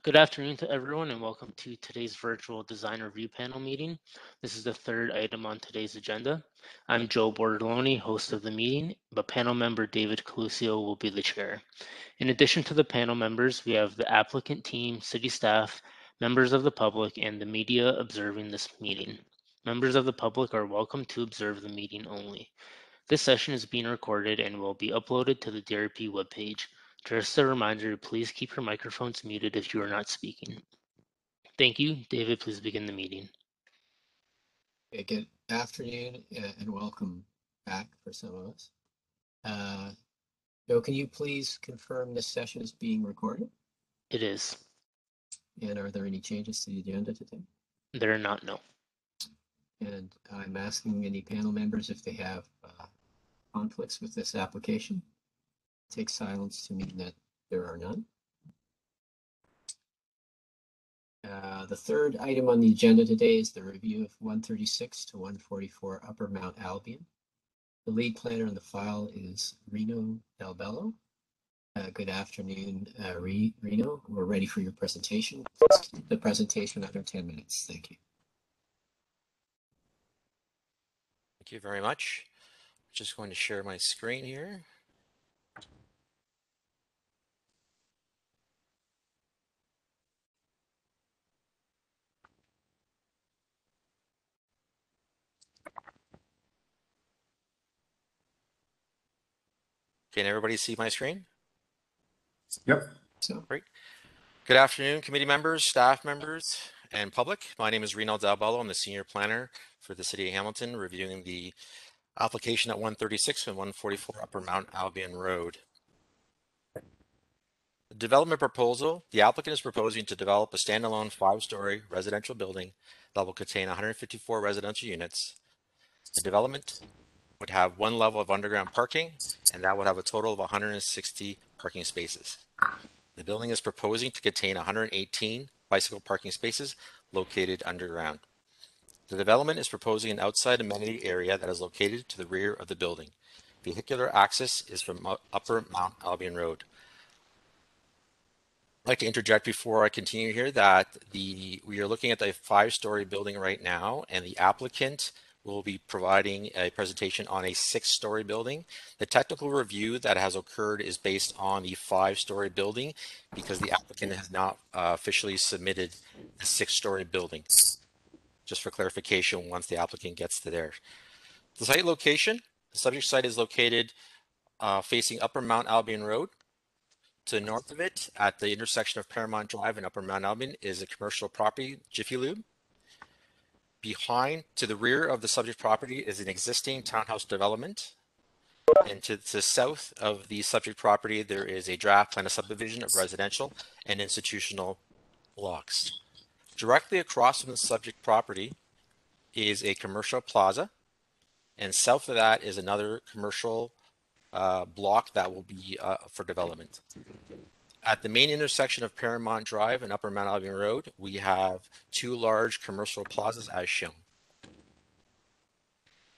Good afternoon to everyone and welcome to today's virtual design review panel meeting. This is the third item on today's agenda. I'm Joe Bordeloni, host of the meeting, but panel member David Colusio will be the chair. In addition to the panel members, we have the applicant team, city staff, members of the public, and the media observing this meeting. Members of the public are welcome to observe the meeting only. This session is being recorded and will be uploaded to the DRP webpage. Just a reminder to please keep your microphones muted if you are not speaking. Thank you. David, please begin the meeting. Okay, good afternoon and welcome back for some of us. Joe, can you please confirm this session is being recorded? It is. And are there any changes to the agenda today? There are not, no. And I'm asking any panel members if they have conflicts with this application. Take silence to mean that there are none. The third item on the agenda today is the review of 136 to 144 Upper Mount Albion. The lead planner on the file is Reno Del Bello. Good afternoon, Reno. We're ready for your presentation. The presentation under 10 minutes. Thank you. Thank you very much. Just going to share my screen here. Can everybody see my screen? Yep. So great. Good afternoon, committee members, staff members, and public. My name is Reno Del Bello. I'm the senior planner for the city of Hamilton, reviewing the application at 136 and 144 Upper Mount Albion Road. The development proposal, the applicant is proposing to develop a standalone 5-story residential building that will contain 154 residential units. The development would have 1 level of underground parking, and that would have a total of 160 parking spaces. The building is proposing to contain 118 bicycle parking spaces located underground. The development is proposing an outside amenity area that is located to the rear of the building. Vehicular access is from Upper Mount Albion Road. I'd like to interject before I continue here that we are looking at the 5-story building right now, and the applicant will be providing a presentation on a 6-story building. The technical review that has occurred is based on the 5-story building because the applicant has not officially submitted a 6-story building. Just for clarification, once the applicant gets to there. The site location, the subject site is located facing Upper Mount Albion Road. To the north of it, at the intersection of Paramount Drive and Upper Mount Albion, is a commercial property, Jiffy Lube. Behind, to the rear of the subject property, is an existing townhouse development. And to the south of the subject property, there is a draft plan of subdivision of residential and institutional blocks. Directly across from the subject property is a commercial plaza, and south of that is another commercial block that will be for development. At the main intersection of Paramount Drive and Upper Mount Albion Road, we have 2 large commercial plazas as shown.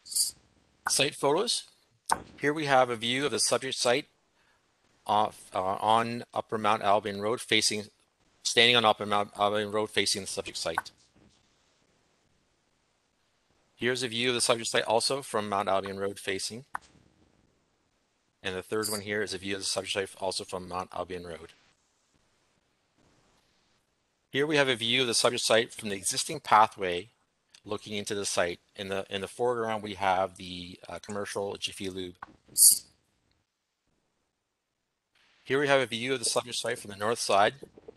Site photos. Here we have a view of the subject site on Upper Mount Albion Road, standing on Upper Mount Albion Road facing the subject site. Here's a view of the subject site also from Mount Albion Road facing. And the third one here is a view of the subject site also from Mount Albion Road. Here we have a view of the subject site from the existing pathway looking into the site. In the foreground, we have the commercial Jiffy Lube. Here we have a view of the subject site from the north side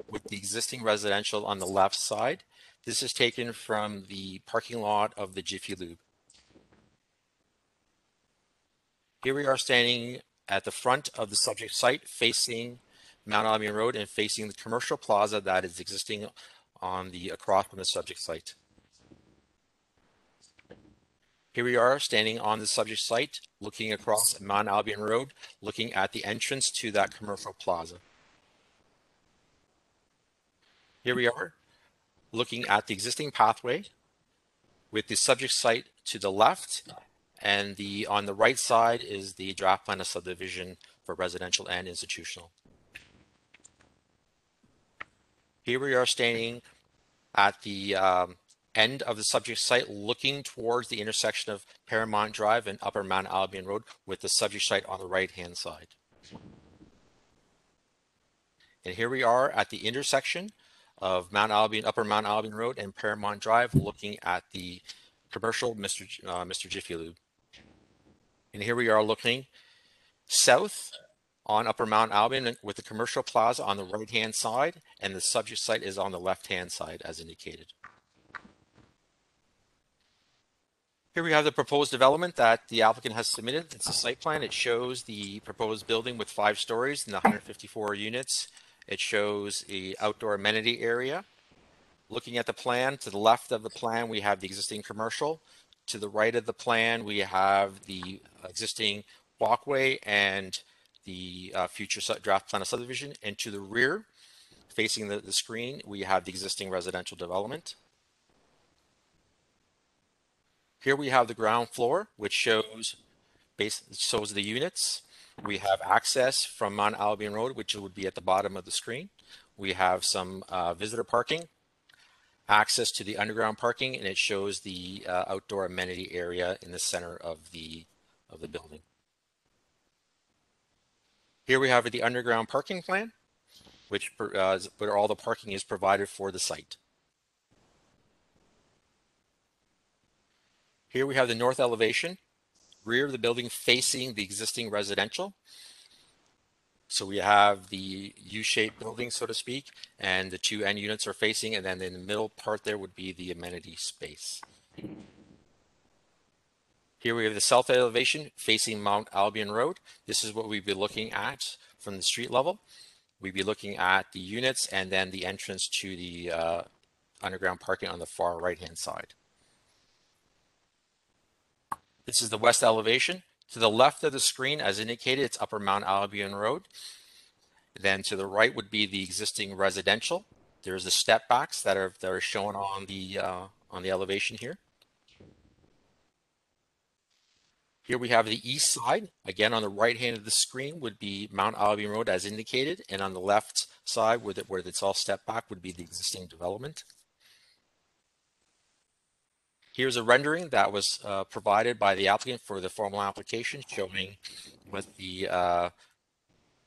with the existing residential on the left side. This is taken from the parking lot of the Jiffy Lube. Here we are standing at the front of the subject site facing Mount Albion Road and facing the commercial plaza that is existing on the across from the subject site. Here we are standing on the subject site looking across Mount Albion Road, looking at the entrance to that commercial plaza. Here we are looking at the existing pathway with the subject site to the left, and on the right side is the draft plan of subdivision for residential and institutional. Here we are standing at the end of the subject site, looking towards the intersection of Paramount Drive and Upper Mount Albion Road, with the subject site on the right-hand side. And here we are at the intersection of Upper Mount Albion Road and Paramount Drive, looking at the commercial Mr. Jiffy Lube. And here we are looking south on Upper Mount Albion with the commercial plaza on the right-hand side, and the subject site is on the left-hand side as indicated. Here we have the proposed development that the applicant has submitted. It's a site plan. It shows the proposed building with 5 stories and 154 units. It shows the outdoor amenity area. Looking at the plan, to the left of the plan, we have the existing commercial. To the right of the plan, we have the existing walkway and the future draft plan of subdivision. And to the rear, facing the screen, we have the existing residential development. Here we have the ground floor, which shows the units. We have access from Mount Albion Road, which would be at the bottom of the screen. We have some visitor parking, access to the underground parking, and it shows the outdoor amenity area in the center of the building. Here we have the underground parking plan, where all the parking is provided for the site. Here we have the north elevation, rear of the building facing the existing residential. So we have the U-shaped building, so to speak, and the 2 end units are facing, and then in the middle part there would be the amenity space. Here we have the south elevation facing Mount Albion Road. This is what we'd be looking at from the street level. We'd be looking at the units and then the entrance to the underground parking on the far right-hand side. This is the west elevation. To the left of the screen, as indicated, it's Upper Mount Albion Road. Then to the right would be the existing residential. There's the step backs that are shown on the elevation here. Here we have the east side. Again, on the right hand of the screen would be Mount Albion Road as indicated, and on the left side, where it's all step back, would be the existing development. Here's a rendering that was provided by the applicant for the formal application, showing what the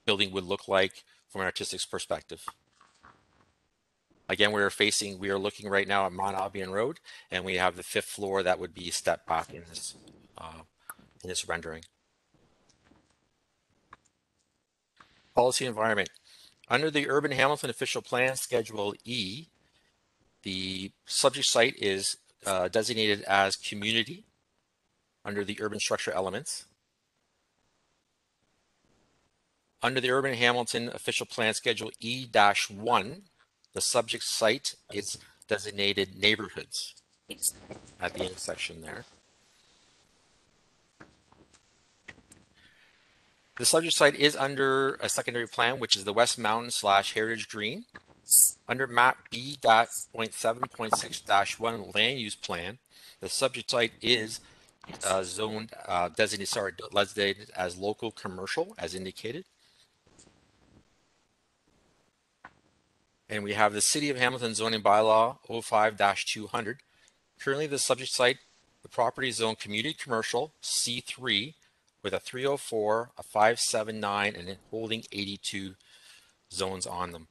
building would look like from an artistic perspective. Again, we are looking right now at Mount Albion Road, and we have the 5th floor that would be stepped back in this rendering. Policy environment. Under the Urban Hamilton Official Plan Schedule E, the subject site is designated as community under the urban structure elements. Under the Urban Hamilton Official Plan Schedule E-1, the subject site is designated neighborhoods at the intersection there. The subject site is under a secondary plan, which is the West Mountain / Heritage Green. Under map B.7.6-1 land use plan, the subject site is designated as local commercial as indicated. And we have the City of Hamilton zoning bylaw 05-200. Currently the subject site, the property is zoned community commercial C3 with a 304, a 579, and holding 82 zones on them.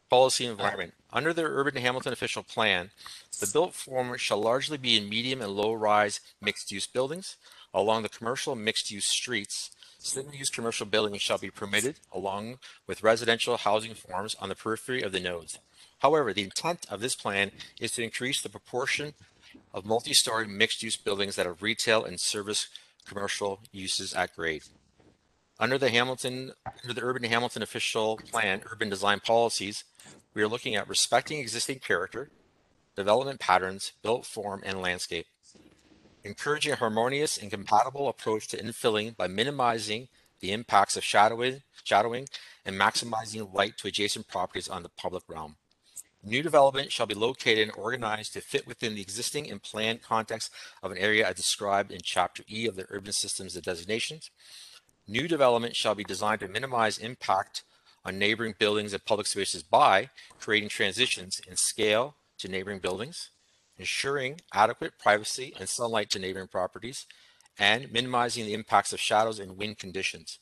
Policy environment. Under the Urban Hamilton Official Plan, the built form shall largely be in medium and low-rise mixed-use buildings. Along the commercial mixed-use streets, single-use commercial buildings shall be permitted, along with residential housing forms on the periphery of the nodes. However, the intent of this plan is to increase the proportion of multi-story mixed-use buildings that have retail and service commercial uses at grade. Under the Urban Hamilton Official Plan Urban Design Policies, we are looking at respecting existing character, development patterns, built form, and landscape. Encouraging a harmonious and compatible approach to infilling by minimizing the impacts of shadowing and maximizing light to adjacent properties on the public realm. New development shall be located and organized to fit within the existing and planned context of an area as described in Chapter E of the Urban Systems and Designations. New development shall be designed to minimize impact on neighboring buildings and public spaces by creating transitions in scale to neighboring buildings, ensuring adequate privacy and sunlight to neighboring properties, and minimizing the impacts of shadows and wind conditions.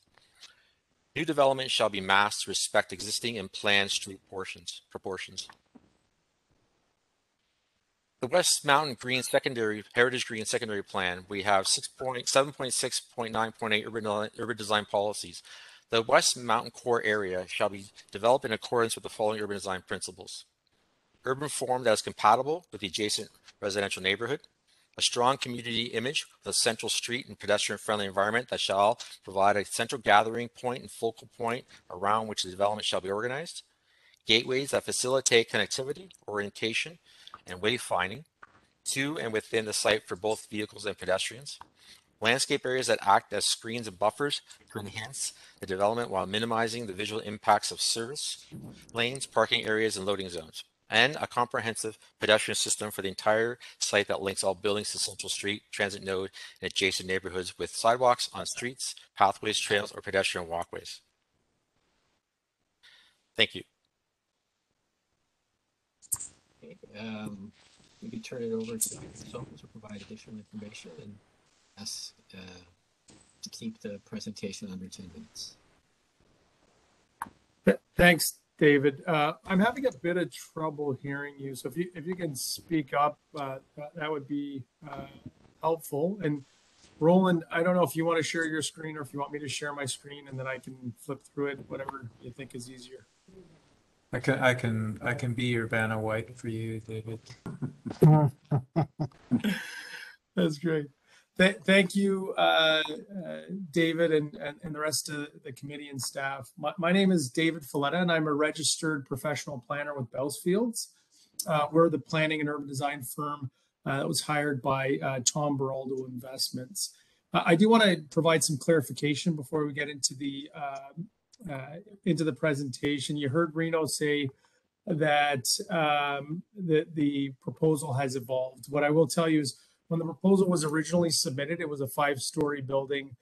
New development shall be massed to respect existing and planned street proportions. The West Mountain Green Heritage Green Secondary Plan, we have 7.6.9.8 urban design policies. The West Mountain core area shall be developed in accordance with the following urban design principles. Urban form that is compatible with the adjacent residential neighborhood, a strong community image with a central street and pedestrian-friendly environment that shall provide a central gathering point and focal point around which the development shall be organized, gateways that facilitate connectivity, orientation, and wayfinding to and within the site for both vehicles and pedestrians, landscape areas that act as screens and buffers to enhance the development while minimizing the visual impacts of service lanes, parking areas, and loading zones, and a comprehensive pedestrian system for the entire site that links all buildings to Central Street, transit node, and adjacent neighborhoods with sidewalks on streets, pathways, trails, or pedestrian walkways. Thank you. Okay, we can turn it over to the consultants to provide additional information and ask to keep the presentation under 10 minutes. Thanks, David. I'm having a bit of trouble hearing you, so if you can speak up, that would be helpful. And Roland, I don't know if you want to share your screen or if you want me to share my screen, and then I can flip through it, whatever you think is easier. I can be your Vanna White for you, David. That's great. Thank you, David, and the rest of the committee and staff. My name is David Folletta, and I'm a registered professional planner with Bellsfields. We're the planning and urban design firm that was hired by Tom Baraldo Investments. I do want to provide some clarification before we get into the presentation. You heard Reno say that the proposal has evolved. What I will tell you is when the proposal was originally submitted, it was a 5-story building.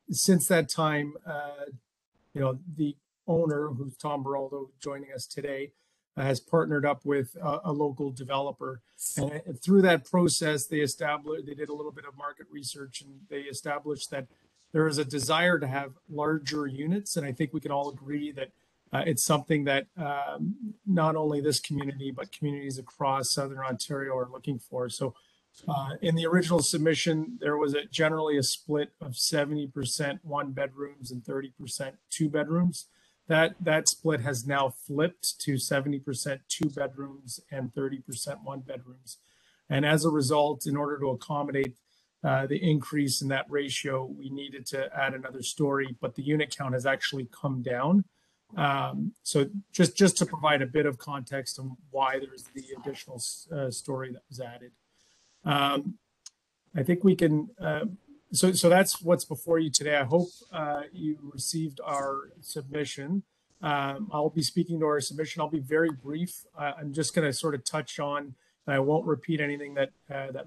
Since that time, the owner, who's Tom Baraldo joining us today, has partnered up with a local developer. And through that process, they did a little bit of market research, and they established that there is a desire to have larger units. And I think we can all agree that it's something that not only this community, but communities across Southern Ontario are looking for. So in the original submission, there was generally a split of 70% 1-bedrooms and 30% 2-bedrooms. That split has now flipped to 70% 2-bedrooms and 30% 1-bedrooms. And as a result, in order to accommodate the increase in that ratio, we needed to add another story, but the unit count has actually come down. So just to provide a bit of context on why there's the additional story that was added. I think we can, so that's what's before you today. I hope you received our submission. I'll be speaking to our submission. I'll be very brief. I'm just going to sort of touch on, and I won't repeat anything that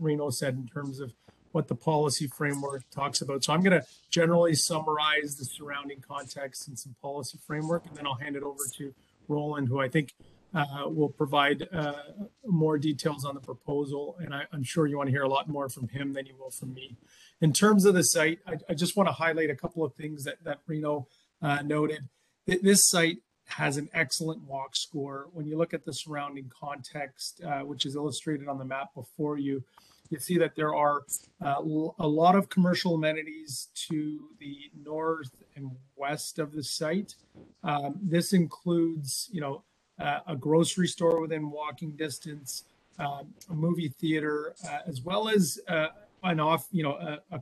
Reno said in terms of what the policy framework talks about. So I'm going to generally summarize the surrounding context and some policy framework, and then I'll hand it over to Roland, who I think will provide more details on the proposal. And I'm sure you want to hear a lot more from him than you will from me. In terms of the site, I just want to highlight a couple of things that Reno noted. This site has an excellent walk score. When you look at the surrounding context, which is illustrated on the map before you, you see that there are a lot of commercial amenities to the north and west of the site. This includes, a grocery store within walking distance, a movie theater, as well as a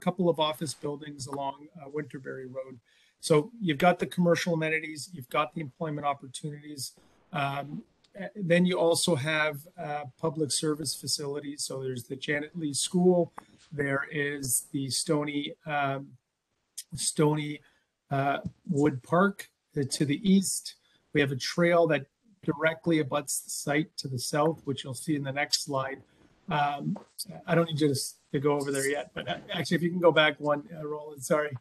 couple of office buildings along Winterberry Road. So you've got the commercial amenities, you've got the employment opportunities. Then you also have public service facilities. So there's the Janet Lee School. There is the Stony Wood Park to the east. We have a trail that directly abuts the site to the south, which you'll see in the next slide. I don't need you to go over there yet, but actually, if you can go back one, Roland, sorry.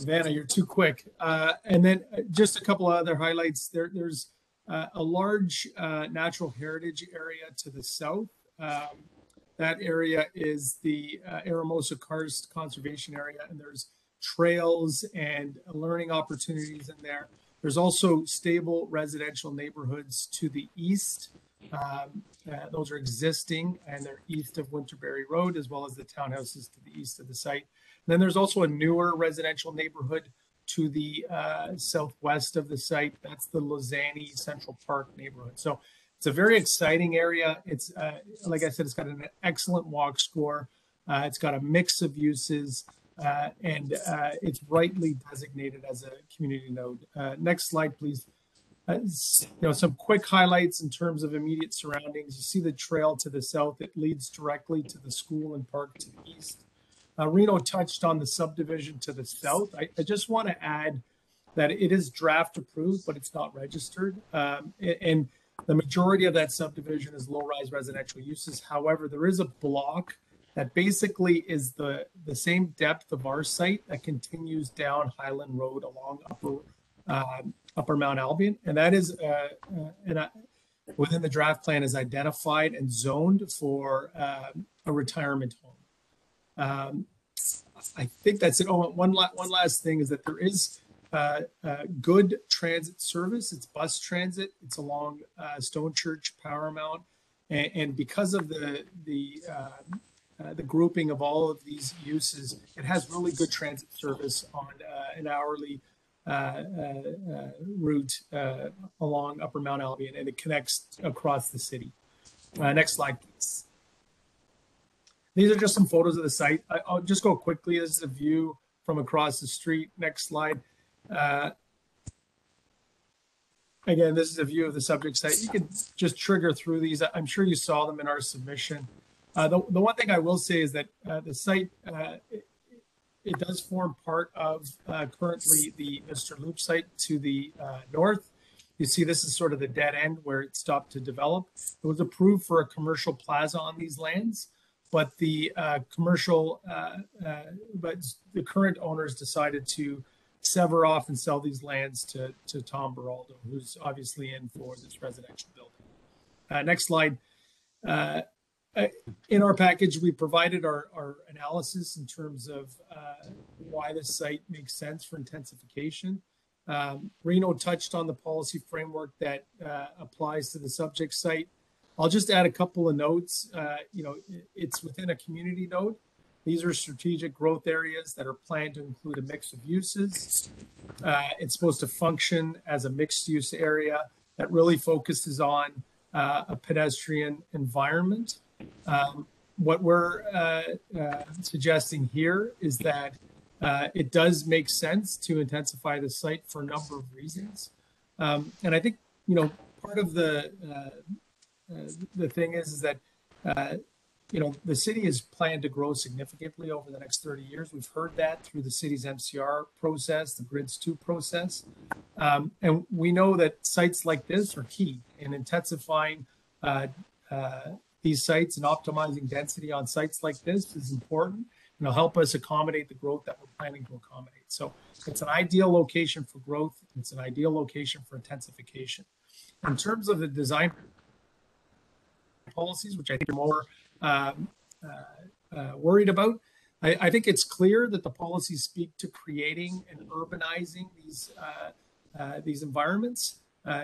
Vanna, you're too quick. And then just a couple of other highlights. There's a large natural heritage area to the south. That area is the Aramosa Karst Conservation Area, and there's trails and learning opportunities in there. There's also stable residential neighborhoods to the east. Those are existing, and they're east of Winterberry Road, as well as the townhouses to the east of the site. And then there's also a newer residential neighborhood to the southwest of the site. That's the Lozani Central Park neighborhood. So it's a very exciting area. It's, like I said, it's got an excellent walk score. It's got a mix of uses, and it's rightly designated as a community node. Next slide, please. Some quick highlights in terms of immediate surroundings. You see the trail to the south. It leads directly to the school and park to the east. Reno touched on the subdivision to the south. I just want to add that it is draft approved, but it's not registered. And the majority of that subdivision is low-rise residential uses. However, there is a block that basically is the same depth of our site that continues down Highland Road along Upper Mount Albion, and that is within the draft plan is identified and zoned for a retirement home. I think that's it. Oh, one last thing is that there is good transit service. It's bus transit. It's along Stone Church, Paramount, and because of the grouping of all of these uses, it has really good transit service on an hourly route along Upper Mount Albion, and it connects across the city. Next slide, please. These are just some photos of the site. I'll just go quickly. This is a view from across the street. Next slide. Again, this is a view of the subject site. You can just trigger through these. I'm sure you saw them in our submission. The one thing I will say is that the site, it does form part of currently the Mr. Loop site to the north. You see this is sort of the dead end where it stopped to develop. It was approved for a commercial plaza on these lands, but the current owners decided to sever off and sell these lands to Tom Beraldo, who's obviously in for this residential building. Next slide. In our package, we provided our analysis in terms of why this site makes sense for intensification. Reno touched on the policy framework that applies to the subject site. I'll just add a couple of notes. It's within a community node. These are strategic growth areas that are planned to include a mix of uses. It's supposed to function as a mixed use area that really focuses on a pedestrian environment. What we're suggesting here is that it does make sense to intensify the site for a number of reasons. And I think, part of the thing is that, the city is planned to grow significantly over the next 30 years. We've heard that through the city's MCR process, the Grids 2 process. And we know that sites like this are key in intensifying these sites, and optimizing density on sites like this is important, and it'll help us accommodate the growth that we're planning to accommodate. So it's an ideal location for growth. It's an ideal location for intensification. In terms of the design policies, which I think you're more worried about, I think it's clear that the policies speak to creating and urbanizing these environments,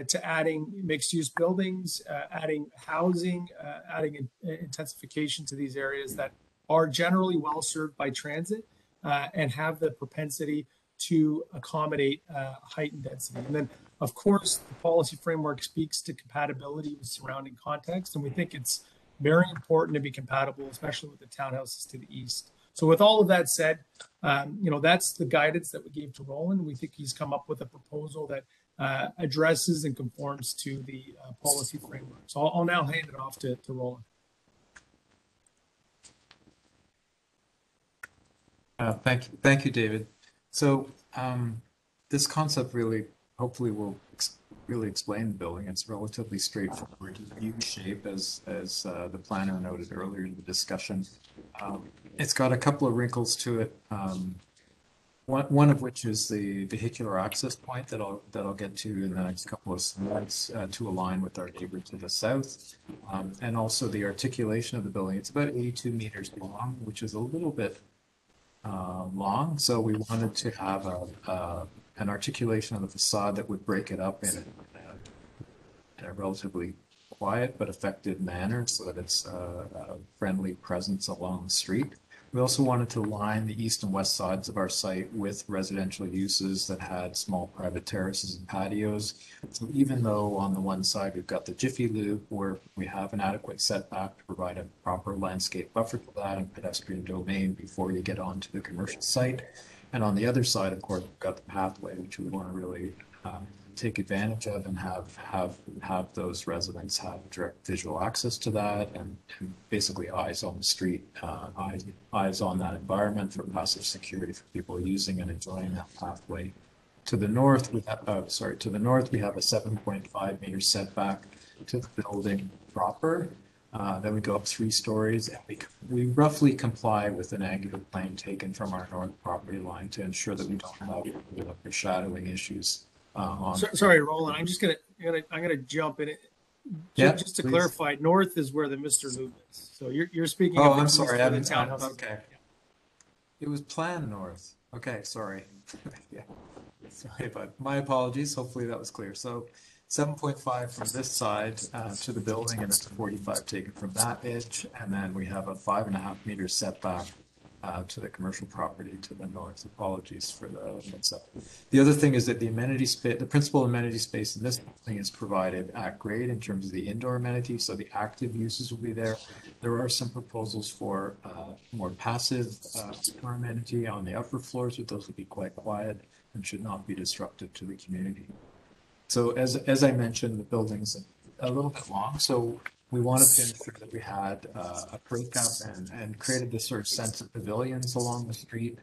to adding mixed-use buildings, adding housing, adding intensification to these areas that are generally well-served by transit and have the propensity to accommodate heightened density. And then, of course, the policy framework speaks to compatibility with surrounding context, and we think it's very important to be compatible, especially with the townhouses to the east. So with all of that said, that's the guidance that we gave to Roland. We think he's come up with a proposal that addresses and conforms to the policy framework. So I'll now hand it off to Roland. Thank you, David. So this concept hopefully will really explain the building. It's relatively straightforward. U shape, as the planner noted earlier in the discussion. It's got a couple of wrinkles to it. one of which is the vehicular access point that I'll get to in the next couple of slides to align with our neighbor to the south, and also the articulation of the building. It's about 82 meters long, which is a little bit long. So we wanted to have an articulation of the facade that would break it up in a relatively quiet but effective manner, so that it's a friendly presence along the street. We also wanted to line the east and west sides of our site with residential uses that had small private terraces and patios. So even though on the one side we've got the Jiffy Lube, where we have an adequate setback to provide a proper landscape buffer to that and pedestrian domain before you get onto the commercial site. And on the other side, of course, we've got the pathway, which we want to really take advantage of and have those residents have direct visual access to that and basically eyes on the street, eyes on that environment for passive security for people using and enjoying that pathway. To the north, we have, to the north, we have a 7.5 meter setback to the building proper. Then we go up 3 stories, and we roughly comply with an angular plane taken from our north property line to ensure that we don't have overshadowing issues. Sorry, Roland. I'm gonna jump in. Yeah, just to please. clarify, north is where the Mr. Loop is. So you're speaking. Oh, of the I'm east sorry. where the town is. Okay. It was planned north. Okay, sorry. Yeah. Sorry, but my apologies. Hopefully that was clear. So 7.5 from this side to the building, and it's 45 taken from that edge, and then we have a 5.5 meter setback to the commercial property to the north. Apologies for the mix up. The other thing is that the amenity space, the principal amenity space in this building is provided at grade in terms of the indoor amenities, so the active uses will be there. There are some proposals for more passive amenity on the upper floors, but those will be quite quiet and should not be disruptive to the community. So as I mentioned, the building's a little bit long, so we wanted to ensure that we had a breakup and created this sort of sense of pavilions along the street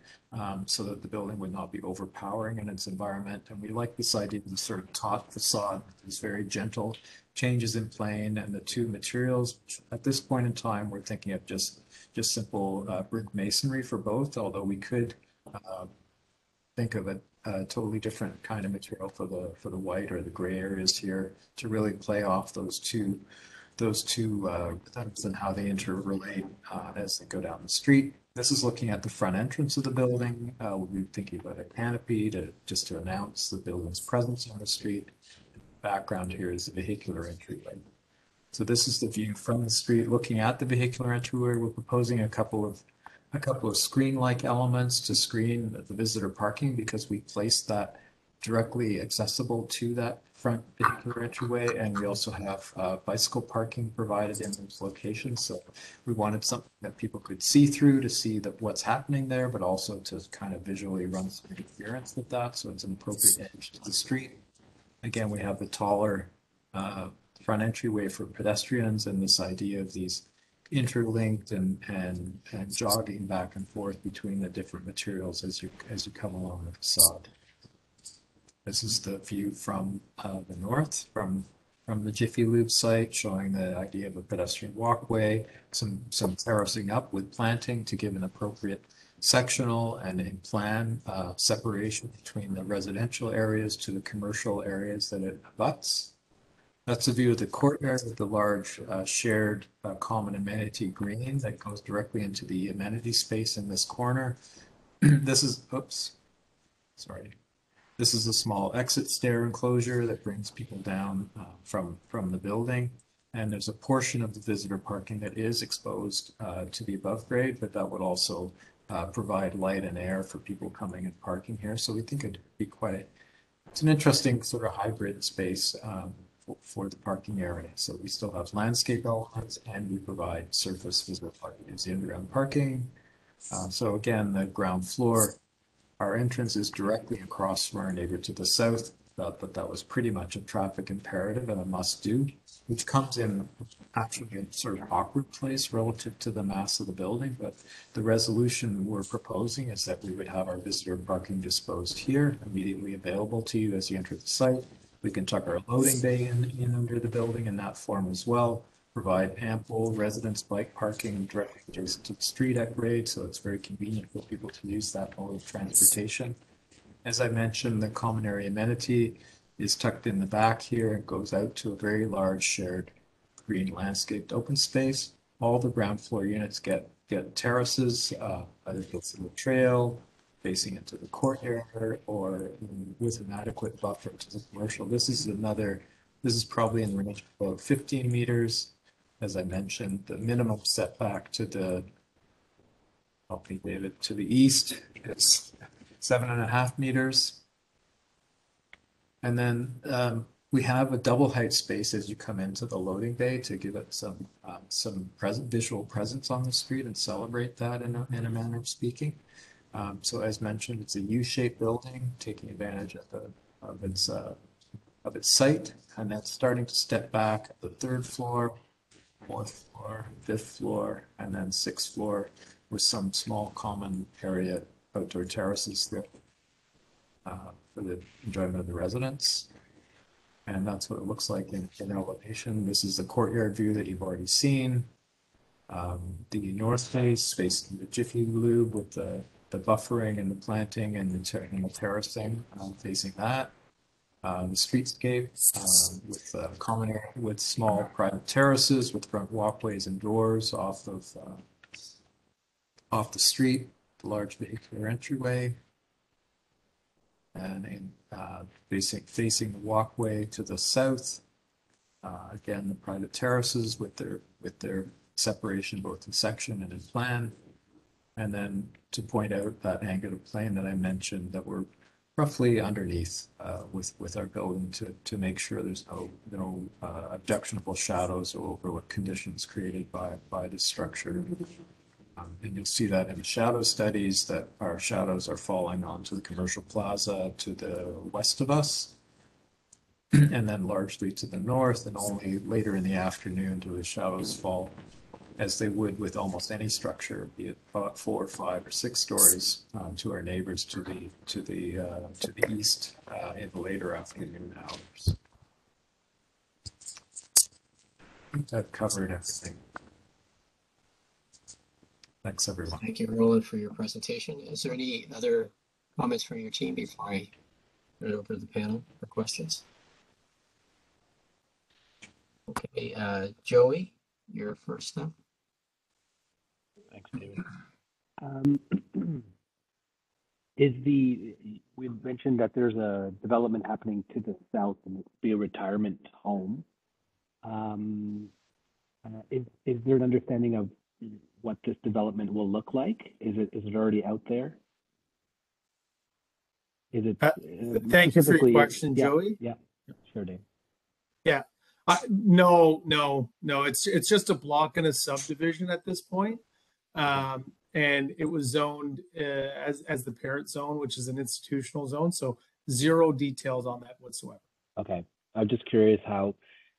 so that the building would not be overpowering in its environment. And we like this idea of the sort of taut facade, these very gentle changes in plane and the 2 materials. At this point in time, we're thinking of just simple brick masonry for both, although we could think of a totally different kind of material for the white or the gray areas here to really play off those two rhythms and how they interrelate as they go down the street. This is looking at the front entrance of the building. We'll be thinking about a canopy just to announce the building's presence on the street. The background here is the vehicular entryway. So this is the view from the street. Looking at the vehicular entryway, we're proposing a couple of screen-like elements to screen the visitor parking, because we placed that directly accessible to that front vehicular entryway, and we also have bicycle parking provided in those locations. So we wanted something that people could see through to see what's happening there, but also to kind of visually run some interference with that, so it's an appropriate edge to the street. Again, we have the taller front entryway for pedestrians, and this idea of these interlinked and jogging back and forth between the different materials as you come along the facade. This is the view from the north, from the Jiffy Lube site, showing the idea of a pedestrian walkway, some terracing up with planting to give an appropriate sectional and in plan separation between the residential areas to the commercial areas that it abuts. That's a view of the courtyard with the large shared common amenity green that goes directly into the amenity space in this corner. This is, This is a small exit stair enclosure that brings people down from the building. And there's a portion of the visitor parking that is exposed to the above grade, but that would also provide light and air for people coming and parking here. So we think it'd be it's an interesting sort of hybrid space for the parking area. So we still have landscape elements, and we provide surface visitor parking as the underground parking. So again, the ground floor, our entrance is directly across from our neighbor to the south, but that was pretty much a traffic imperative and a must-do, which comes in actually a sort of awkward place relative to the mass of the building. But the resolution we're proposing is that we would have our visitor parking disposed here, immediately available to you as you enter the site. We can tuck our loading bay in under the building in that form as well. provide ample residence bike parking directly adjacent to the street at grade, so it's very convenient for people to use that mode of transportation. As I mentioned, the common area amenity is tucked in the back here and goes out to a very large shared green landscaped open space. All the ground floor units get terraces, either go through a trail, facing into the courtyard, or with an adequate buffer to the commercial. This is probably in the range of about 15 meters. As I mentioned, the minimum setback to the, help me David, to the east is 7.5 meters. And then we have a double height space as you come into the loading bay to give it some visual presence on the street and celebrate that in a manner of speaking. So as mentioned, it's a U-shaped building, taking advantage of its site, and that's starting to step back at the 3rd floor, 4th floor, 5th floor, and then 6th floor with some small common area outdoor terraces there for the enjoyment of the residents. And that's what it looks like in elevation. This is the courtyard view that you've already seen. The north face facing the Jiffy Lube with the buffering and the planting and the terracing facing that. The streetscape with common area with small private terraces with front walkways and doors off the street, the large vehicular entryway, and facing the walkway to the south. Again, the private terraces with their separation both in section and in plan. And then to point out that angular plane that I mentioned that we're roughly underneath with our building to make sure there's no objectionable shadows or overlook conditions created by the structure. And you'll see that in the shadow studies that our shadows are falling onto the commercial plaza to the west of us, and then largely to the north, and only later in the afternoon do the shadows fall as they would with almost any structure, be it 4, 5, or 6 stories to our neighbors to the east in the later afternoon hours. I think I've covered everything. Thanks, everyone. Thank you, Roland, for your presentation. Is there any other comments from your team before I turn it over to the panel for questions? Okay, Joey, you're first now. Thanks, David. We mentioned that there's a development happening to the south and it's be a retirement home. Is there an understanding of what this development will look like? Is it already out there? Is it? Thank you for your question, Joey. Yeah, sure, Dave. Yeah, no. It's just a block and a subdivision at this point, and it was zoned as the parent zone, which is an institutional zone. So 0 details on that whatsoever. Okay, I'm just curious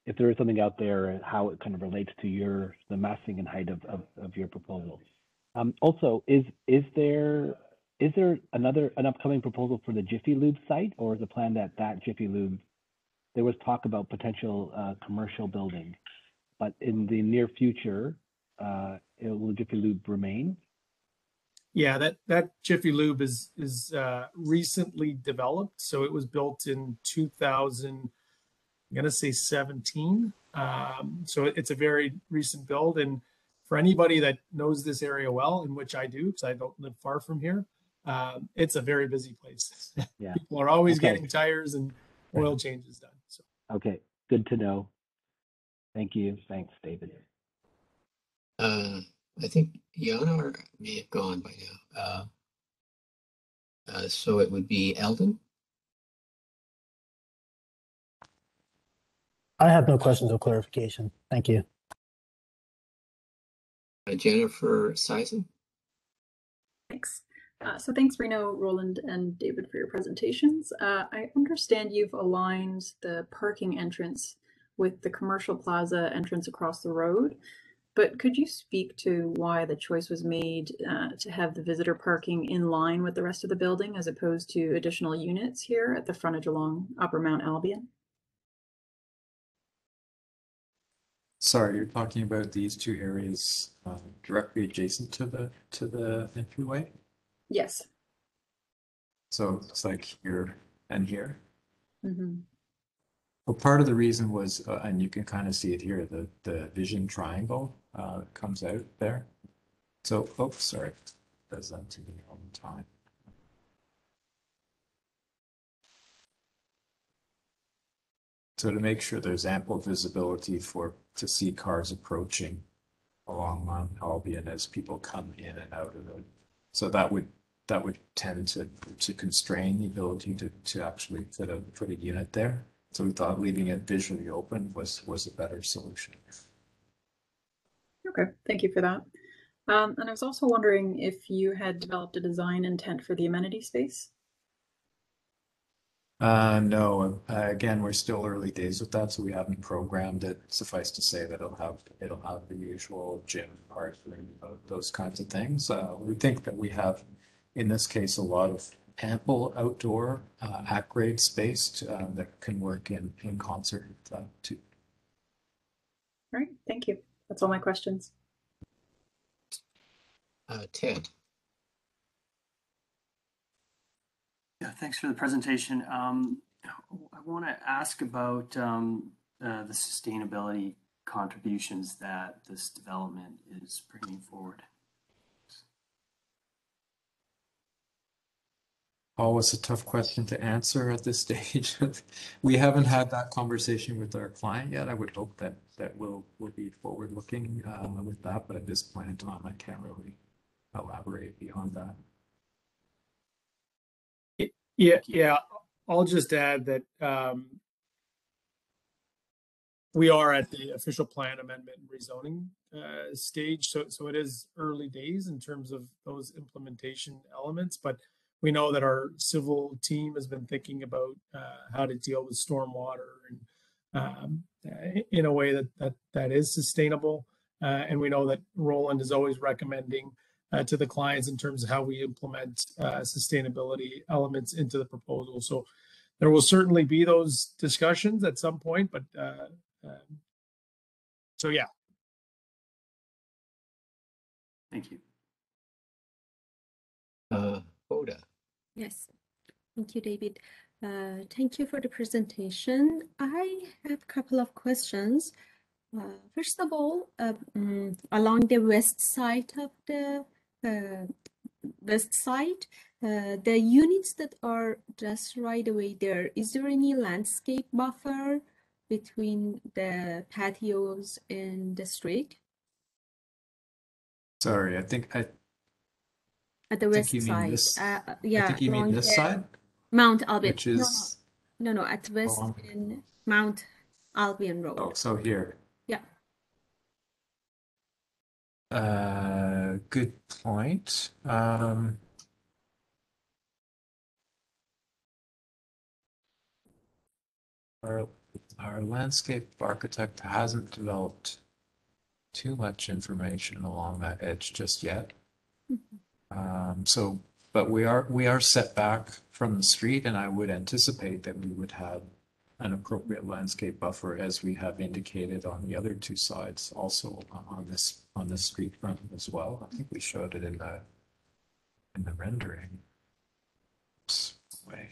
if there is something out there, how it kind of relates to the massing and height of your proposal. Also, is there an upcoming proposal for the Jiffy Lube site, or is the plan that Jiffy Lube, there was talk about potential commercial building, but in the near future, will Jiffy Lube remain? Yeah, that Jiffy Lube is recently developed. So it was built in 2000. I'm going to say 17. So it's a very recent build. And for anybody that knows this area well, in which I do, because I don't live far from here, it's a very busy place. Yeah. People are always getting tires and oil changes done. So. Okay, good to know. Thank you. Thanks, David. I think Yana may have gone by now. So it would be Eldon. I have no questions or clarification. Thank you. Jennifer Sison. Thanks. So thanks, Reno, Roland, and David for your presentations. I understand you've aligned the parking entrance with the commercial plaza entrance across the road, but could you speak to why the choice was made to have the visitor parking in line with the rest of the building as opposed to additional units here at the frontage along Upper Mount Albion? Sorry, you're talking about these two areas directly adjacent to the entryway. Yes. So it's like here and here. Mm-hmm. Well, part of the reason was, and you can kind of see it here, the vision triangle comes out there. So, oh, sorry, does that to me all the time. So to make sure there's ample visibility to see cars approaching along Mount Albion as people come in and out of it. So that would tend to constrain the ability to actually put a unit there. So we thought leaving it visually open was a better solution. Okay, thank you for that. And I was also wondering if you had developed a design intent for the amenity space. No, again, we're still early days with that, so we haven't programmed it. Suffice to say that it'll have the usual gym, park, those kinds of things. We think that we have, in this case, a lot of ample outdoor at-grade space that can work in concert with that too. All right, thank you. That's all my questions. Ted. Yeah, thanks for the presentation. I want to ask about the sustainability contributions that this development is bringing forward. Always a tough question to answer at this stage. We haven't had that conversation with our client yet. I would hope that we'll be forward looking with that, but at this point in time, I can't really elaborate beyond that. Yeah. I'll just add that we are at the official plan amendment and rezoning stage. So it is early days in terms of those implementation elements, but we know that our civil team has been thinking about how to deal with stormwater and in a way that is sustainable. And we know that Roland is always recommending to the clients in terms of how we implement sustainability elements into the proposal. So there will certainly be those discussions at some point, but so yeah. Thank you. Hoda. Yes, thank you, David. Thank you for the presentation. I have a couple of questions. First of all, along the west side of the the units that are just right away there, is there any landscape buffer between the patios and the street? Sorry, I think At the west you mean side. this. Yeah, I think you mean along this the side, Mount Albion. which is No, at west in Mount Albion Road. oh, so here. Yeah. Good point. Our landscape architect hasn't developed too much information along that edge just yet. But we are set back from the street, and I would anticipate that we would have an appropriate landscape buffer as we have indicated on the other two sides, also on this street front as well. I think we showed it in the rendering. Way.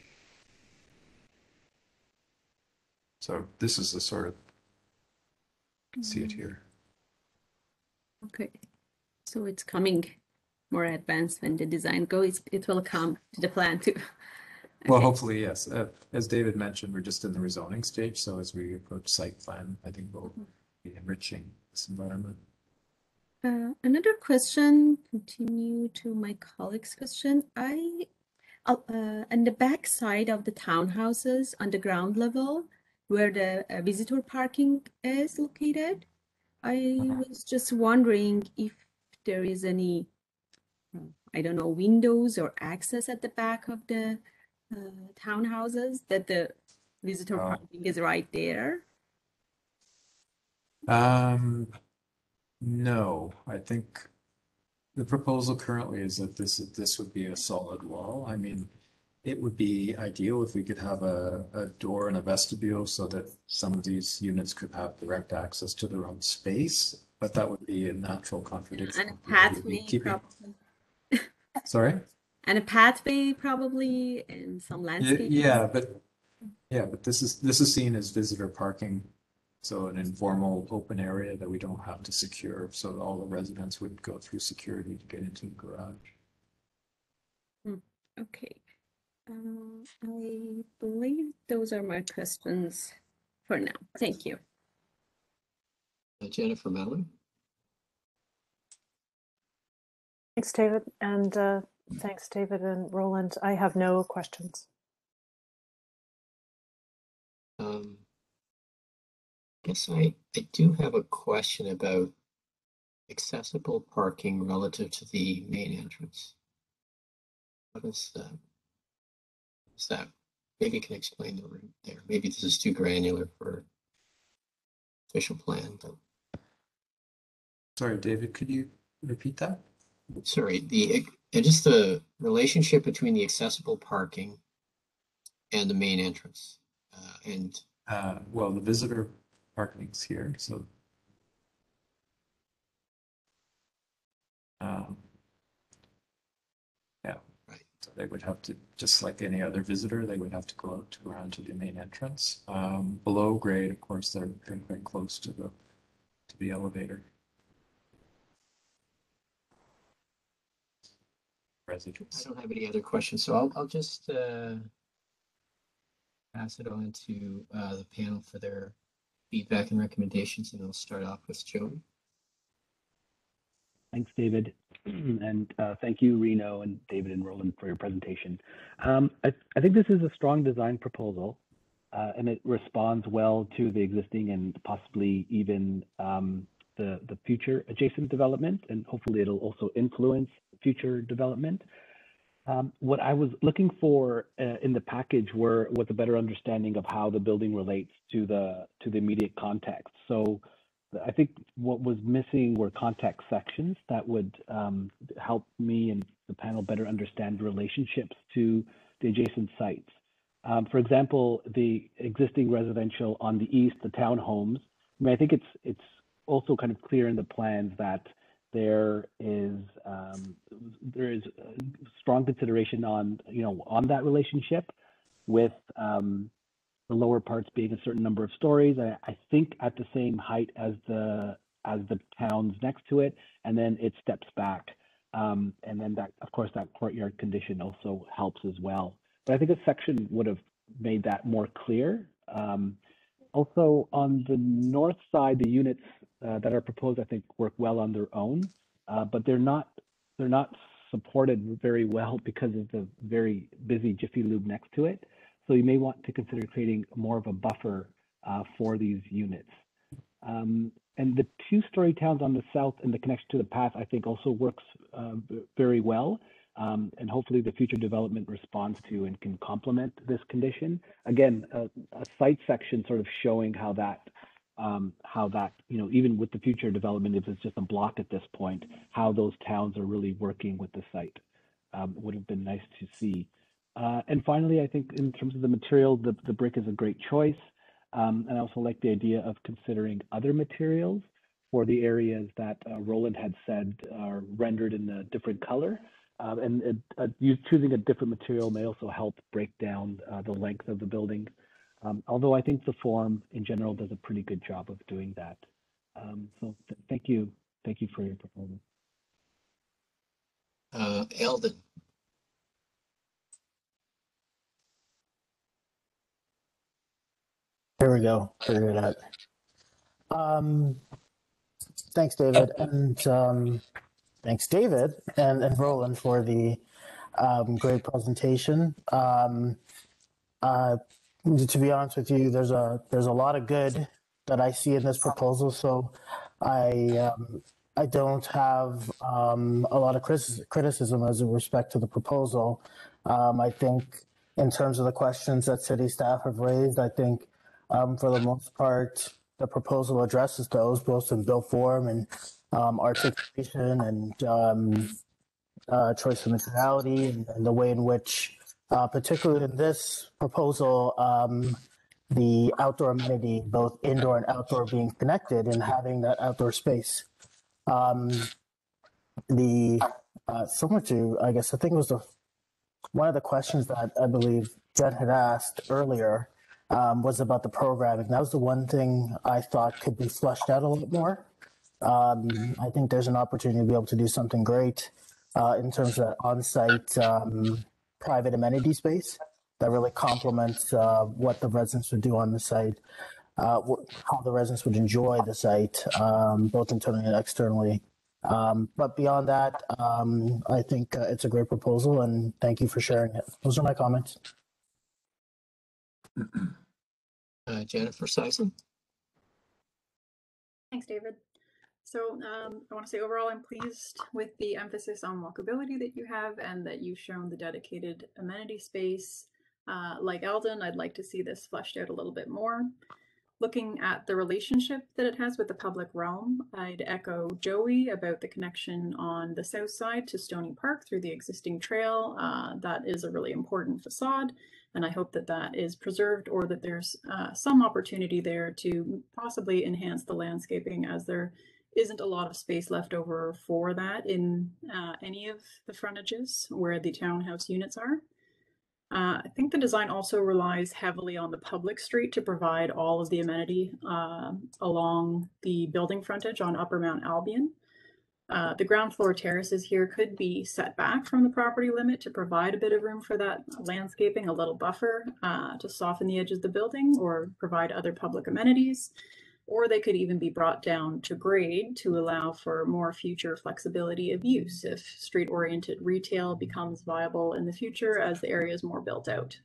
So this is the sort of, you can see it here. Okay, so it's coming more advanced when the design goes. It will come to the plan too. Well, Okay. hopefully, yes. As David mentioned, we're just in the rezoning stage. So as we approach site plan, I think we'll be enriching this environment. Another question, continue to my colleague's question. On the back side of the townhouses on the ground level, where the visitor parking is located, I was just wondering if there is any, I don't know, windows or access at the back of the townhouses, that the visitor parking is right there. No, I think the proposal currently is that this would be a solid wall. I mean, it would be ideal if we could have a door and a vestibule so that some of these units could have direct access to their own space, but that would be a natural contradiction. And a pathway, probably. Sorry? And a pathway, probably, and some landscaping. Yeah, but this is seen as visitor parking, so an informal open area that we don't have to secure, so all the residents would go through security to get into the garage. Okay. I believe those are my questions for now. Thank you. Jennifer Mellon. Thanks, David, and thanks, David and Roland. I have no questions. I guess I do have a question about accessible parking relative to the main entrance. What is that? Is that? Maybe you can explain the route there. Maybe this is too granular for official plan, but. Sorry, David, could you repeat that? Sorry, just the relationship between the accessible parking and the main entrance, well, the visitor parking's here, so yeah, right. So they would have to, just like any other visitor, they would have to go out around to the main entrance. Below grade, of course, they're quite close to the elevator. Residents. I don't have any other questions, so I'll just pass it on to the panel for their feedback and recommendations, and I'll start off with Joey. Thanks, David. And thank you, Reno and David and Roland, for your presentation. I think this is a strong design proposal, and it responds well to the existing and possibly even the future adjacent development, and hopefully it'll also influence future development. What I was looking for in the package was a better understanding of how the building relates to the immediate context. So I think what was missing were context sections that would help me and the panel better understand relationships to the adjacent sites. For example, the existing residential on the east, the townhomes. I mean, I think it's also kind of clear in the plans that there is strong consideration on that relationship, with the lower parts being a certain number of stories. I think at the same height as the towns next to it, and then it steps back, and then that, of course, that courtyard condition also helps as well. But I think a section would have made that more clear. Also, on the north side, the units that are proposed, I think, work well on their own, but they're not supported very well because of the very busy Jiffy Lube next to it. So you may want to consider creating more of a buffer for these units. And the two-story towns on the south and the connection to the path, I think, also works very well. And hopefully the future development responds to and can complement this condition. Again, a site section sort of showing how that, even with the future development, if it's just a block at this point, how those towns are really working with the site would have been nice to see. And finally, I think in terms of the material, the brick is a great choice. And I also like the idea of considering other materials for the areas that Roland had said are rendered in a different color. And choosing a different material may also help break down the length of the building. Although I think the form in general does a pretty good job of doing that. So thank you for your proposal. Eldon. Here we go. Figure it out. Thanks, David, and thanks, David and Roland, for the great presentation. To be honest with you, there's a lot of good that I see in this proposal, so I don't have a lot of criticism as in respect to the proposal. I think in terms of the questions that city staff have raised, I think for the most part, the proposal addresses those both in bill form and articulation and choice of materiality and the way in which particularly in this proposal, the outdoor amenity, both indoor and outdoor, being connected and having that outdoor space. Similar to, I guess, I think it was one of the questions that I believe Jen had asked earlier was about the programming. That was the one thing I thought could be fleshed out a little more. I think there's an opportunity to be able to do something great in terms of that on-site private amenity space that really complements what the residents would do on the site, how the residents would enjoy the site, both internally and externally. But beyond that, I think it's a great proposal, and thank you for sharing it. Those are my comments. Jennifer Sison. Thanks, David. So I want to say overall, I'm pleased with the emphasis on walkability that you have and that you've shown the dedicated amenity space. Like Eldon, I'd like to see this fleshed out a little bit more. Looking at the relationship that it has with the public realm, I'd echo Joey about the connection on the south side to Stony Park through the existing trail. That is a really important facade, and I hope that that is preserved, or that there's some opportunity there to possibly enhance the landscaping, as there isn't a lot of space left over for that in any of the frontages where the townhouse units are. I think the design also relies heavily on the public street to provide all of the amenity along the building frontage on Upper Mount Albion. The ground floor terraces here could be set back from the property limit to provide a bit of room for that landscaping, a little buffer to soften the edge of the building or provide other public amenities. Or they could even be brought down to grade to allow for more future flexibility of use if street-oriented retail becomes viable in the future as the area is more built out.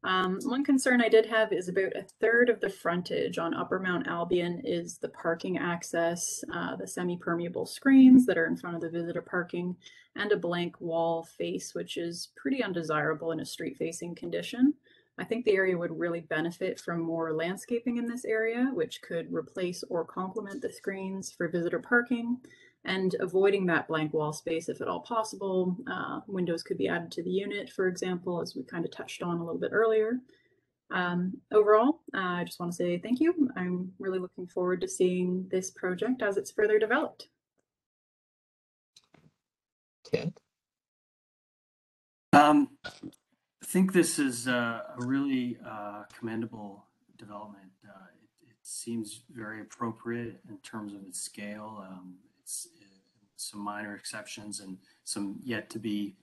One concern I did have is about a third of the frontage on Upper Mount Albion is the parking access, the semi-permeable screens that are in front of the visitor parking, and a blank wall face, which is pretty undesirable in a street-facing condition. I think the area would really benefit from more landscaping in this area, which could replace or complement the screens for visitor parking, and avoiding that blank wall space if at all possible. Windows could be added to the unit, for example, as we kind of touched on a little bit earlier. Overall, I just want to say thank you. I'm really looking forward to seeing this project as it's further developed. Ted? I think this is a really commendable development. It seems very appropriate in terms of its scale. It's some minor exceptions and some yet to be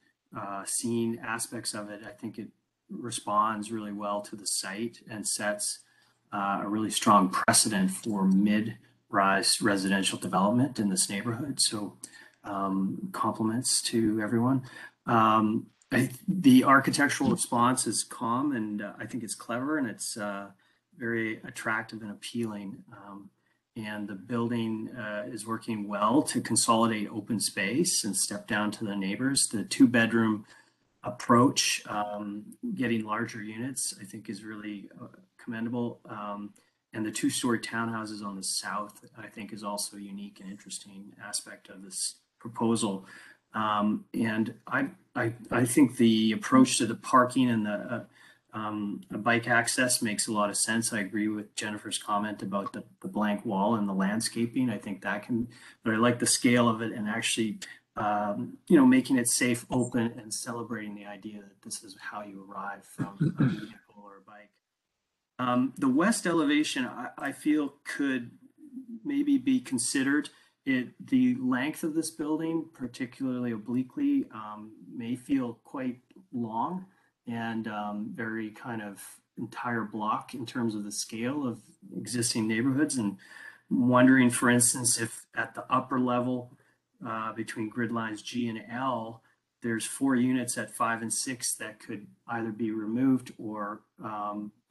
seen aspects of it. I think it responds really well to the site and sets a really strong precedent for mid-rise residential development in this neighborhood. So compliments to everyone. The architectural response is calm, and I think it's clever, and it's very attractive and appealing. And the building is working well to consolidate open space and step down to the neighbors. The two-bedroom approach, getting larger units, I think is really commendable. And the two-story townhouses on the south, I think, is also a unique and interesting aspect of this proposal. And I think the approach to the parking and the bike access makes a lot of sense. I agree with Jennifer's comment about the blank wall and the landscaping. I think that can, but I like the scale of it and actually, making it safe, open, and celebrating the idea that this is how you arrive from a vehicle or a bike. The west elevation, I feel, could maybe be considered. The length of this building, particularly obliquely, may feel quite long and very kind of entire block in terms of the scale of existing neighborhoods. And wondering, for instance, if at the upper level between grid lines G and L, there's 4 units at 5 and 6 that could either be removed or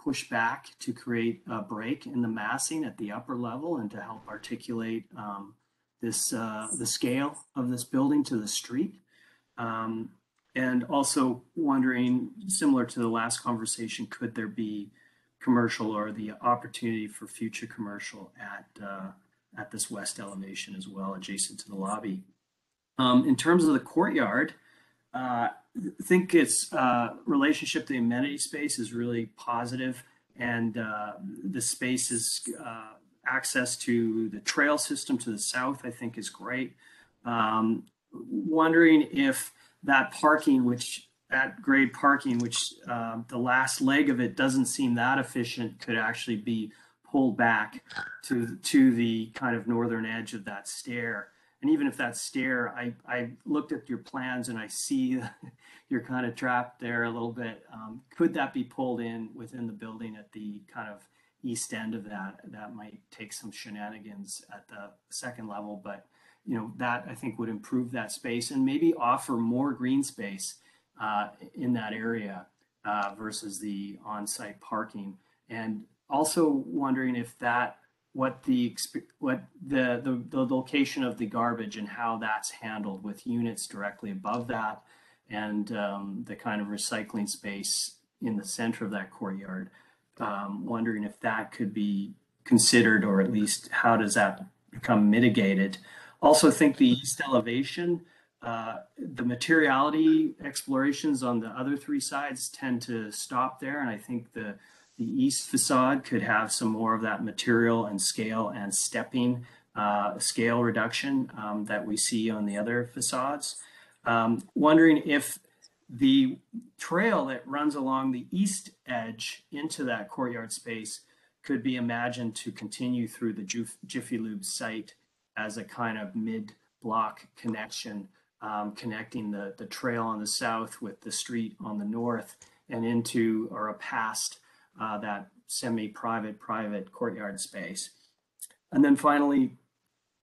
pushed back to create a break in the massing at the upper level and to help articulate the scale of this building to the street. And also wondering, similar to the last conversation, could there be commercial or the opportunity for future commercial at this west elevation as well, adjacent to the lobby? In terms of the courtyard, think its relationship to the amenity space is really positive, and the space's access to the trail system to the south, I think, is great. Wondering if that parking, that grade parking, which the last leg of it doesn't seem that efficient, could actually be pulled back to the kind of northern edge of that stair. And even if that stair, I looked at your plans and I see you're kind of trapped there a little bit. Could that be pulled in within the building at the kind of east end of that? That might take some shenanigans at the second level, but that I think would improve that space and maybe offer more green space in that area versus the on-site parking. And also wondering if what the location of the garbage and how that's handled with units directly above that, and the kind of recycling space in the center of that courtyard. Wondering if that could be considered, or at least how does that become mitigated. Also think the east elevation, the materiality explorations on the other three sides tend to stop there, and I think the east facade could have some more of that material and scale and stepping scale reduction that we see on the other facades. Wondering if the trail that runs along the east edge into that courtyard space could be imagined to continue through the Jiffy Lube site as a kind of mid-block connection, connecting the trail on the south with the street on the north and into or past that semi-private courtyard space. And then finally,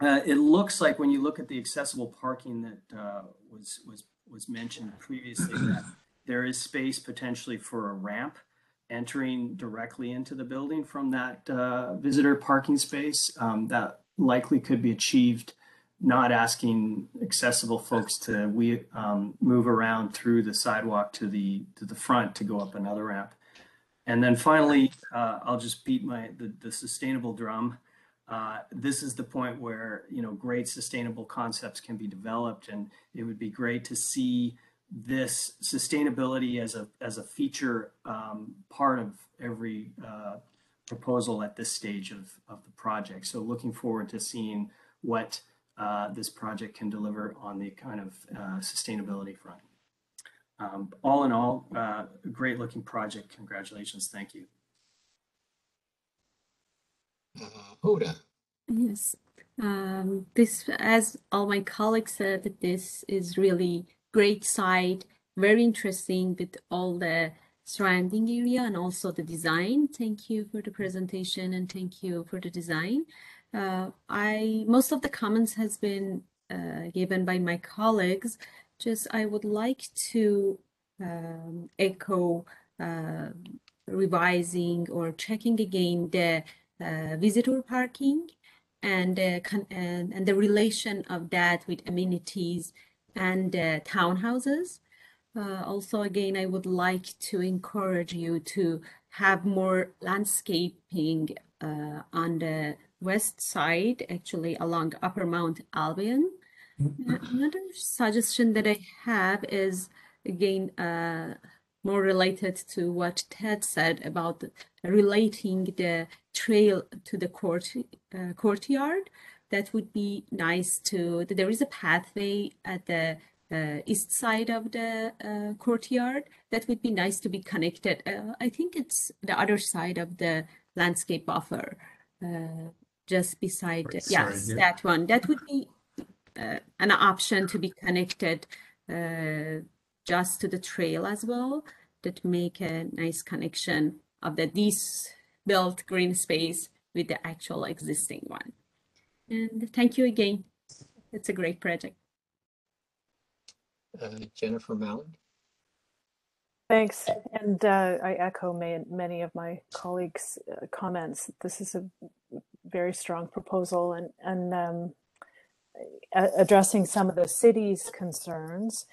it looks like when you look at the accessible parking that was mentioned previously, that there is space potentially for a ramp entering directly into the building from that visitor parking space. That likely could be achieved not asking accessible folks to move around through the sidewalk to the front to go up another ramp. And then finally, I'll just beat the sustainable drum. This is the point where great sustainable concepts can be developed, and it would be great to see this sustainability as a feature part of every proposal at this stage of the project. So looking forward to seeing what this project can deliver on the kind of sustainability front. All in all, a great looking project. Congratulations. Thank you. Hoda. Yes. This, as all my colleagues said, this is really great site, very interesting with all the surrounding area and also the design. Thank you for the presentation and thank you for the design. Most of the comments has been given by my colleagues. Just I would like to echo revising or checking again the visitor parking and the relation of that with amenities and townhouses. Also, again, I would like to encourage you to have more landscaping on the west side, actually along Upper Mount Albion. Another suggestion that I have is, again, more related to what Ted said about relating the trail to the courtyard. That would be nice there is a pathway at the east side of the courtyard that would be nice to be connected. I think it's the other side of the landscape buffer, just beside, yes, that one. That would be an option to be connected just to the trail as well, that make a nice connection of this built green space with the actual existing one. And thank you again. It's a great project. Jennifer Mallon. Thanks. And I echo many of my colleagues' comments. This is a very strong proposal, and addressing some of the city's concerns,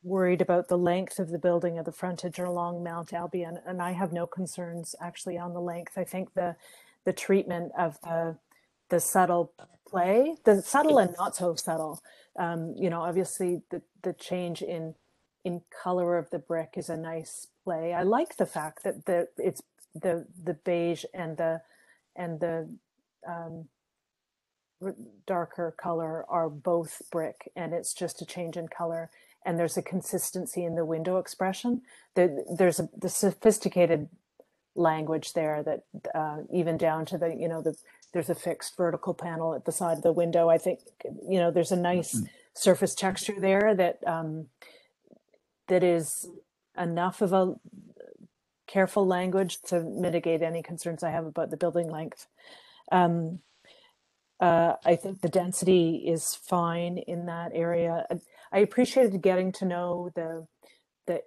worried about the length of the building of the frontage along Mount Albion, and I have no concerns actually on the length. I think the treatment of the subtle play, the subtle and not so subtle. You know, obviously the change in color of the brick is a nice play. I like the fact that it's the beige and the darker color are both brick, and it's just a change in color, and there's a consistency in the window expression. There's the sophisticated language there that even down to the, you know, there's a fixed vertical panel at the side of the window. I think, you know, there's a nice surface texture there that that is enough of a careful language to mitigate any concerns I have about the building length. I think the density is fine in that area. I appreciated getting to know the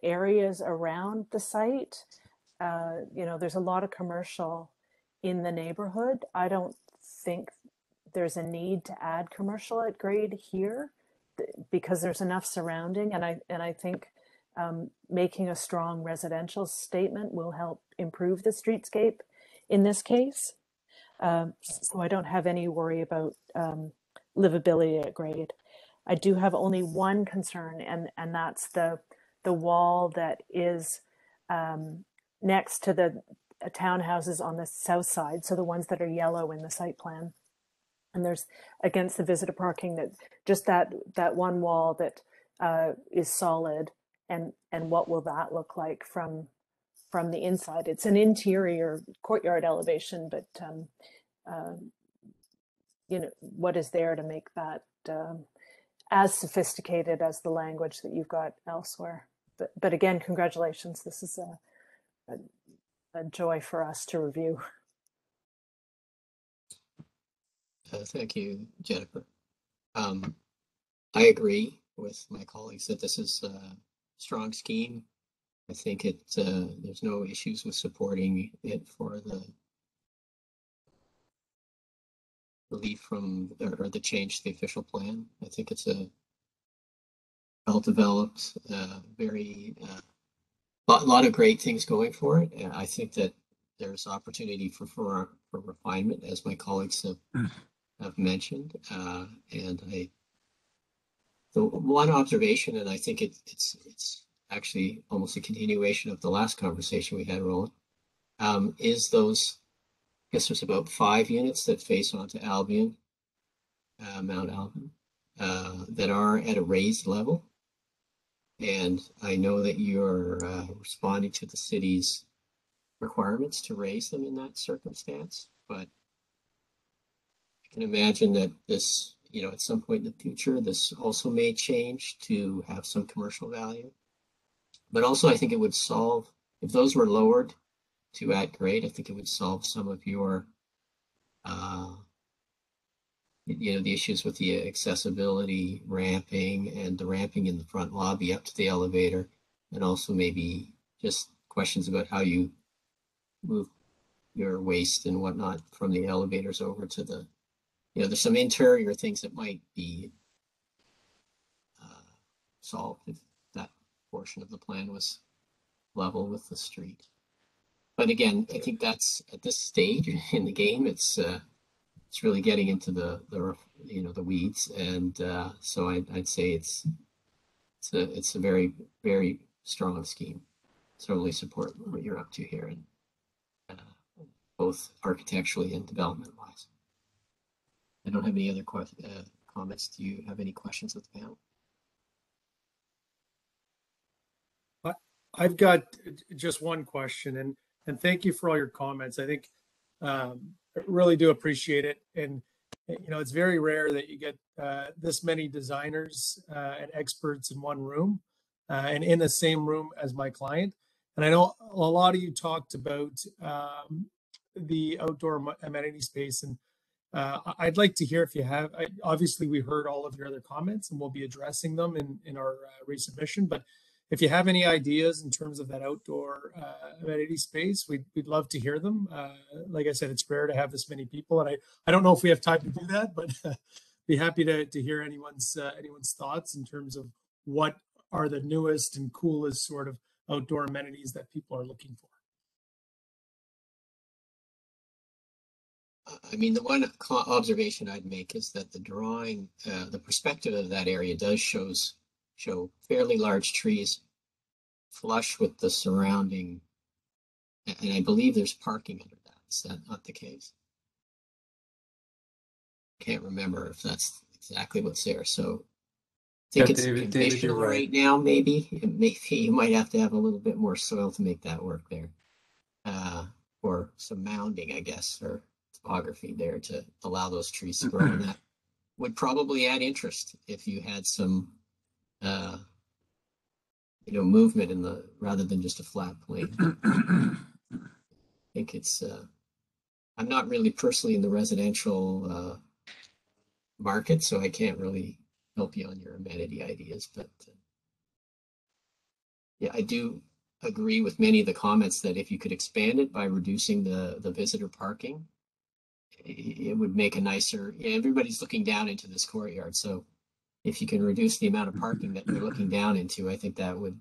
areas around the site. You know, there's a lot of commercial in the neighborhood. I don't think there's a need to add commercial at grade here because there's enough surrounding, and I think making a strong residential statement will help improve the streetscape in this case. So I don't have any worry about livability at grade. I do have only one concern, and that's the wall that is next to the townhouses on the south side, so the ones that are yellow in the site plan. And there's against the visitor parking, that just that one wall that is solid, and what will that look like from the inside? It's an interior courtyard elevation, but you know, what is there to make that as sophisticated as the language that you've got elsewhere? But again, congratulations. This is a joy for us to review. Thank you, Jennifer. I agree with my colleagues that this is a strong scheme. I think there's no issues with supporting it for the relief from, or the change to the official plan. I think it's a well-developed, very, lot of great things going for it. And I think that there's opportunity for refinement, as my colleagues have mentioned. And the one observation, and I think it's actually almost a continuation of the last conversation we had, Roland, is those, I guess there's about 5 units that face onto Albion, Mount Albion, that are at a raised level. And I know that you're responding to the city's requirements to raise them in that circumstance, but I can imagine that this, you know, at some point in the future, this also may change to have some commercial value. But also I think it would solve, if those were lowered to at grade, I think it would solve some of your, you know, the issues with the accessibility ramping and the ramping in the front lobby up to the elevator, and also maybe just questions about how you move your waste and whatnot from the elevators over to the, you know, there's some interior things that might be solved if that portion of the plan was level with the street. But again, I think that's, at this stage in the game, it's really getting into the you know, the weeds, and so I'd say it's a very, very strong scheme. Totally support what you're up to here, and both architecturally and development wise. I don't have any other comments. Do you have any questions of the panel? I've got just one question, and thank you for all your comments. I think I really do appreciate it. And, you know, it's very rare that you get this many designers and experts in one room and in the same room as my client. And I know a lot of you talked about the outdoor amenity space, and I'd like to hear if you have, obviously we heard all of your other comments and we'll be addressing them in our resubmission, but if you have any ideas in terms of that outdoor amenity space, we'd love to hear them. Like I said, it's rare to have this many people, and I don't know if we have time to do that, but be happy to hear anyone's thoughts in terms of what are the newest and coolest sort of outdoor amenities that people are looking for. I mean, the one observation I'd make is that the drawing, the perspective of that area does show fairly large trees flush with the surrounding, and I believe there's parking under that. Is that not the case? Can't remember if that's exactly what's there. So I think it's conditional right now. Maybe you might have to have a little bit more soil to make that work there, or some mounding, I guess, or topography there to allow those trees to grow. And that would probably add interest if you had some, movement in the rather than just a flat plane. I think it's. I'm not really personally in the residential market, so I can't really help you on your amenity ideas, but yeah, I do agree with many of the comments that if you could expand it by reducing the visitor parking, it would make a nicer, everybody's looking down into this courtyard. So if you can reduce the amount of parking that you're looking down into, I think that would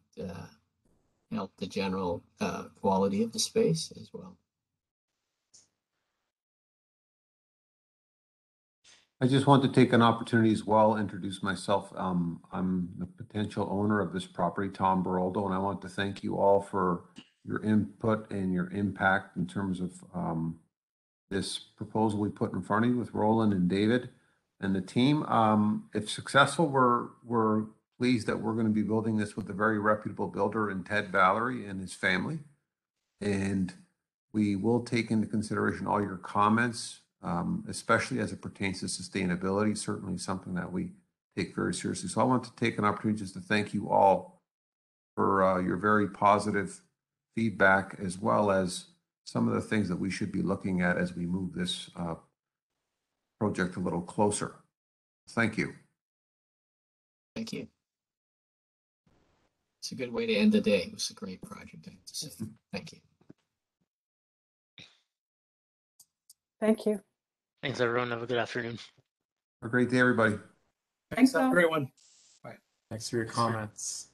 help the general quality of the space as well. I just want to take an opportunity as well, introduce myself. I'm the potential owner of this property, Tom Baroldo, and I want to thank you all for your input and your impact in terms of this proposal we put in front of you with Roland and David and the team. If successful, we're pleased that we're going to be building this with a very reputable builder in Ted Valerie and his family. And we will take into consideration all your comments, especially as it pertains to sustainability, certainly something that we take very seriously. So I want to take an opportunity just to thank you all for your very positive feedback, as well as some of the things that we should be looking at as we move this project a little closer. Thank you. Thank you. It's a good way to end the day. It was a great project, I have to say. Thank you. Thank you. Thanks, everyone. Have a good afternoon. Have a great day, everybody. Thanks. Have a great one. Bye. Thanks for your comments.